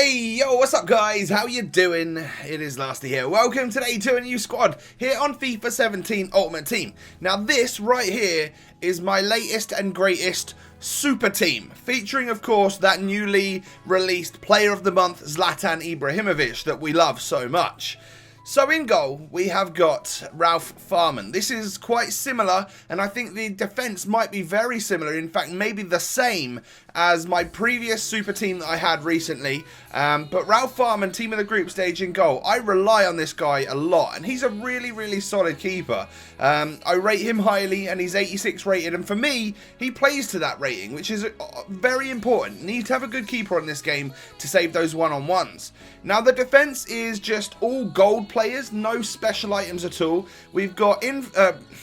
Hey, yo, what's up guys? How you doing? It is Lasty here. Welcome today to a new squad here on FIFA 17 Ultimate Team. Now this right here is my latest and greatest super team, featuring of course that newly released Player of the Month Zlatan Ibrahimovic that we love so much. So in goal, we have got Ralph Farman. This is quite similar, and I think the defence might be very similar, in fact maybe the same as my previous super team that I had recently. But Ralph Farman, team of the group stage in goal, I rely on this guy a lot, and he's a really solid keeper. I rate him highly, and he's 86 rated, and for me, he plays to that rating, which is very important. You need to have a good keeper on this game to save those one-on-ones. Now the defence is just all gold players, no special items at all. We've got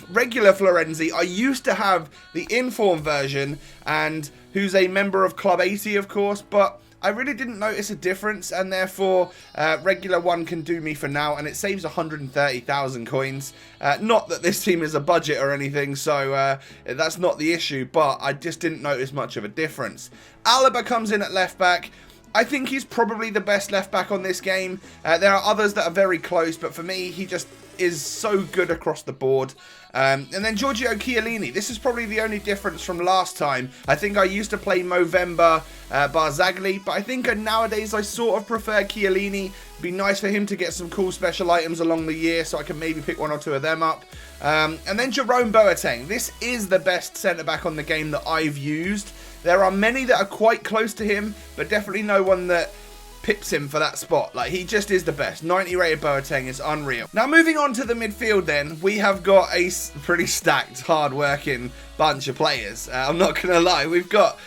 regular Florenzi. I used to have the inform version, and who's a member of Club 80 of course, but I really didn't notice a difference, and therefore regular one can do me for now, and it saves 130,000 coins. Not that this team is a budget or anything, so that's not the issue, but I just didn't notice much of a difference. Alaba comes in at left back. I think he's probably the best left back on this game. There are others that are very close, but for me, he just is so good across the board. And then Giorgio Chiellini. This is probably the only difference from last time. I think I used to play Movember Barzagli, but I think nowadays I sort of prefer Chiellini. It'd be nice for him to get some cool special items along the year, so I can maybe pick one or two of them up. And then Jerome Boateng. This is the best centre-back on the game that I've used. There are many that are quite close to him, but definitely no one that pips him for that spot. Like, he just is the best. 90 rated Boateng is unreal. Now moving on to the midfield then, we have got a pretty stacked, hard-working bunch of players. I'm not going to lie. We've got,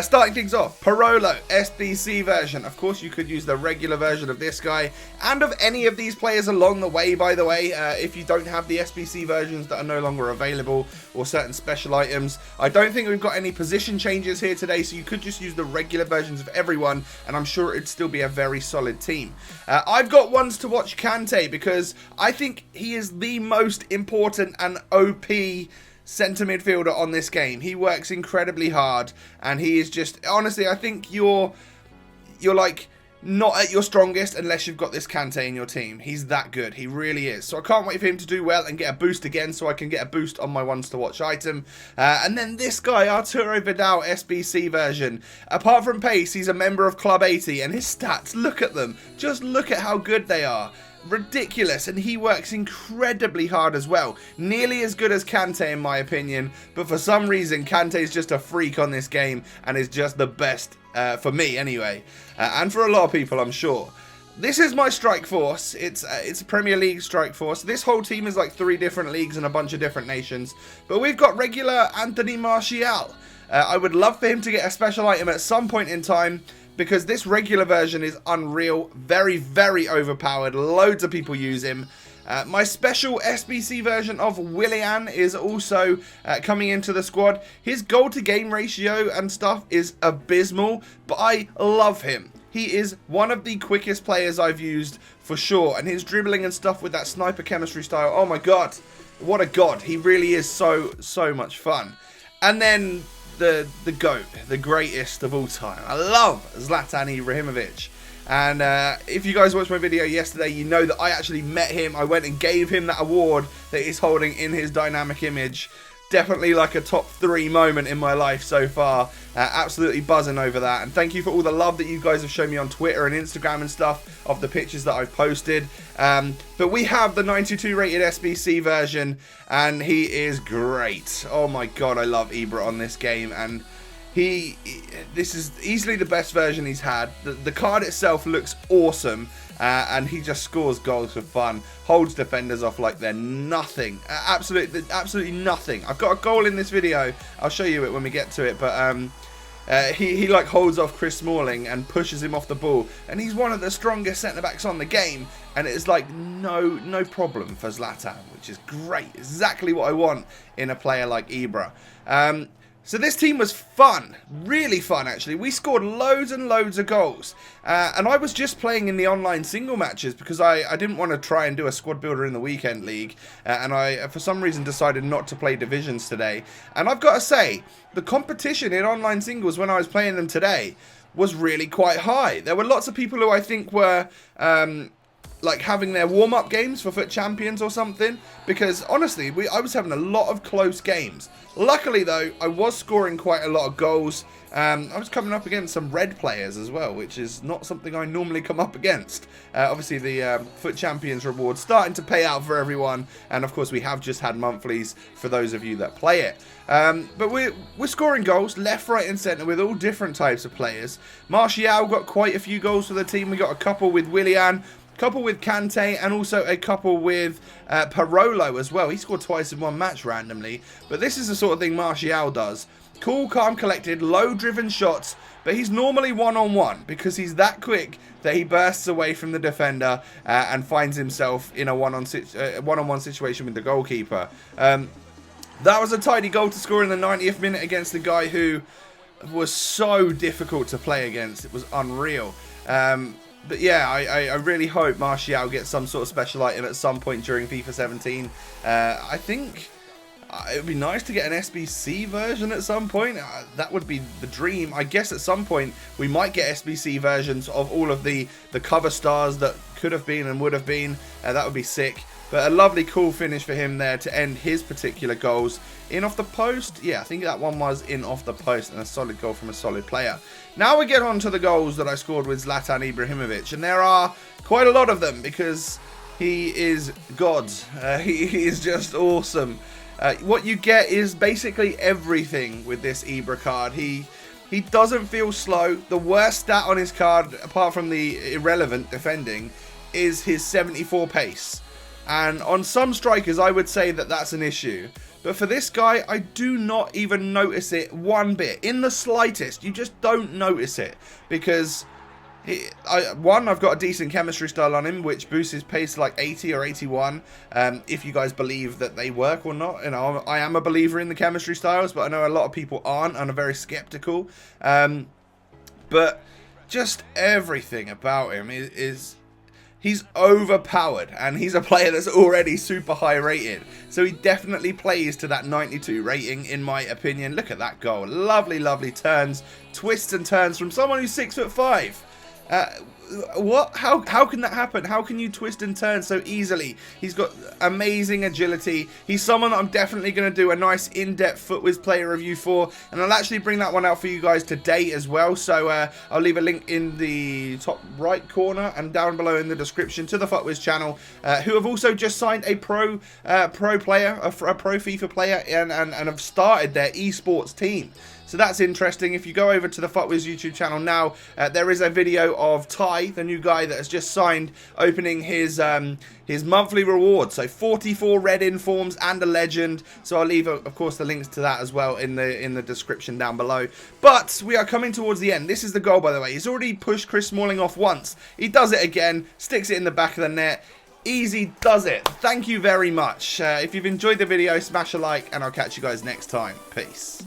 starting things off, Parolo, SBC version. Of course, you could use the regular version of this guy, and of any of these players along the way, by the way, if you don't have the SBC versions that are no longer available, or certain special items. I don't think we've got any position changes here today, so you could just use the regular versions of everyone, and I'm sure it'd still be a very solid team. I've got ones to watch Kante, because I think he is the most important and OP centre midfielder on this game. He works incredibly hard, and he is just, honestly, I think you're like not at your strongest unless you've got this Kante in your team. He's that good. He really is. So I can't wait for him to do well and get a boost again, so I can get a boost on my ones to watch item. And then this guy, Arturo Vidal SBC version. Apart from pace, he's a member of Club 80, and his stats, look at them. Just look at how good they are. Ridiculous, and he works incredibly hard as well. Nearly as good as Kante in my opinion, but for some reason Kante is just a freak on this game and is just the best for me anyway, and for a lot of people I'm sure. This is my strike force. It's a Premier League strike force. This whole team is like 3 different leagues and a bunch of different nations, but we've got regular Anthony Martial. I would love for him to get a special item at some point in time, because this regular version is unreal, very overpowered, loads of people use him. My special SBC version of Willian is also coming into the squad. His goal to game ratio and stuff is abysmal, but I love him. He is one of the quickest players I've used for sure, and his dribbling and stuff with that sniper chemistry style, oh my god, what a god. He really is so much fun. And then the GOAT, the greatest of all time. I love Zlatan Ibrahimovic. And if you guys watched my video yesterday, you know that I actually met him. I went and gave him that award that he's holding in his dynamic image. Definitely like a top 3 moment in my life so far. Absolutely buzzing over that. And thank you for all the love that you guys have shown me on Twitter and Instagram and stuff of the pictures that I've posted. But we have the 92 rated SBC version, and he is great. Oh my god, I love Ibra on this game, and this is easily the best version he's had. The card itself looks awesome, and he just scores goals for fun, holds defenders off like they're nothing, absolutely nothing. I've got a goal in this video, I'll show you it when we get to it, but he like holds off Chris Smalling and pushes him off the ball, and he's one of the strongest centre backs on the game, and it's like no problem for Zlatan, which is great, exactly what I want in a player like Ibra. So this team was fun, really fun actually. We scored loads and loads of goals, and I was just playing in the online single matches because I didn't want to try and do a squad builder in the weekend league, and I for some reason decided not to play divisions today. And I've got to say, the competition in online singles when I was playing them today was really quite high. There were lots of people who I think were like having their warm-up games for FUT Champions or something, because honestly, I was having a lot of close games. Luckily though, I was scoring quite a lot of goals. I was coming up against some red players as well, which is not something I normally come up against. Obviously the FUT Champions reward starting to pay out for everyone, and of course we have just had monthlies for those of you that play it. But we're scoring goals left, right and centre with all different types of players. Martial got quite a few goals for the team. We got a couple with Willian, couple with Kante, and also a couple with Parolo as well. He scored twice in one match randomly. But this is the sort of thing Martial does. Cool, calm, collected, low-driven shots, but he's normally one-on-one because he's that quick that he bursts away from the defender and finds himself in a one-on-one situation with the goalkeeper. That was a tidy goal to score in the 90th minute against a guy who was so difficult to play against. It was unreal. But yeah, I really hope Martial gets some sort of special item at some point during FIFA 17. I think it would be nice to get an SBC version at some point. That would be the dream. I guess at some point we might get SBC versions of all of the cover stars that could have been and would have been. That would be sick. But a lovely, cool finish for him there to end his particular goals. In off the post? Yeah, I think that one was in off the post, and a solid goal from a solid player. Now we get on to the goals that I scored with Zlatan Ibrahimovic, and there are quite a lot of them because he is God. He is just awesome. What you get is basically everything with this Ibra card. He doesn't feel slow. The worst stat on his card, apart from the irrelevant defending, is his 74 pace. And on some strikers, I would say that that's an issue. But for this guy, I do not even notice it one bit. In the slightest, you just don't notice it. Because, one, I've got a decent chemistry style on him, which boosts his pace to like 80 or 81. If you guys believe that they work or not. You know, I am a believer in the chemistry styles, but I know a lot of people aren't and are very skeptical. But just everything about him is he's overpowered, and he's a player that's already super high rated. So he definitely plays to that 92 rating, in my opinion. Look at that goal. Lovely, lovely turns, twists and turns from someone who's 6'5". What? How can that happen? How can you twist and turn so easily? He's got amazing agility. He's someone that I'm definitely going to do a nice in-depth FUTWIZ player review for, and I'll actually bring that one out for you guys today as well. So I'll leave a link in the top right corner and down below in the description to the FUTWIZ channel, who have also just signed a pro player, a pro FIFA player, and have started their esports team. So that's interesting. If you go over to the FUTWIZ YouTube channel now, there is a video of Ty, the new guy that has just signed, opening his monthly reward. So 44 red informs and a legend. So I'll leave, of course, the links to that as well in the description down below. But we are coming towards the end. This is the goal, by the way. He's already pushed Chris Smalling off once. He does it again, sticks it in the back of the net. Easy does it. Thank you very much. If you've enjoyed the video, smash a like, and I'll catch you guys next time. Peace.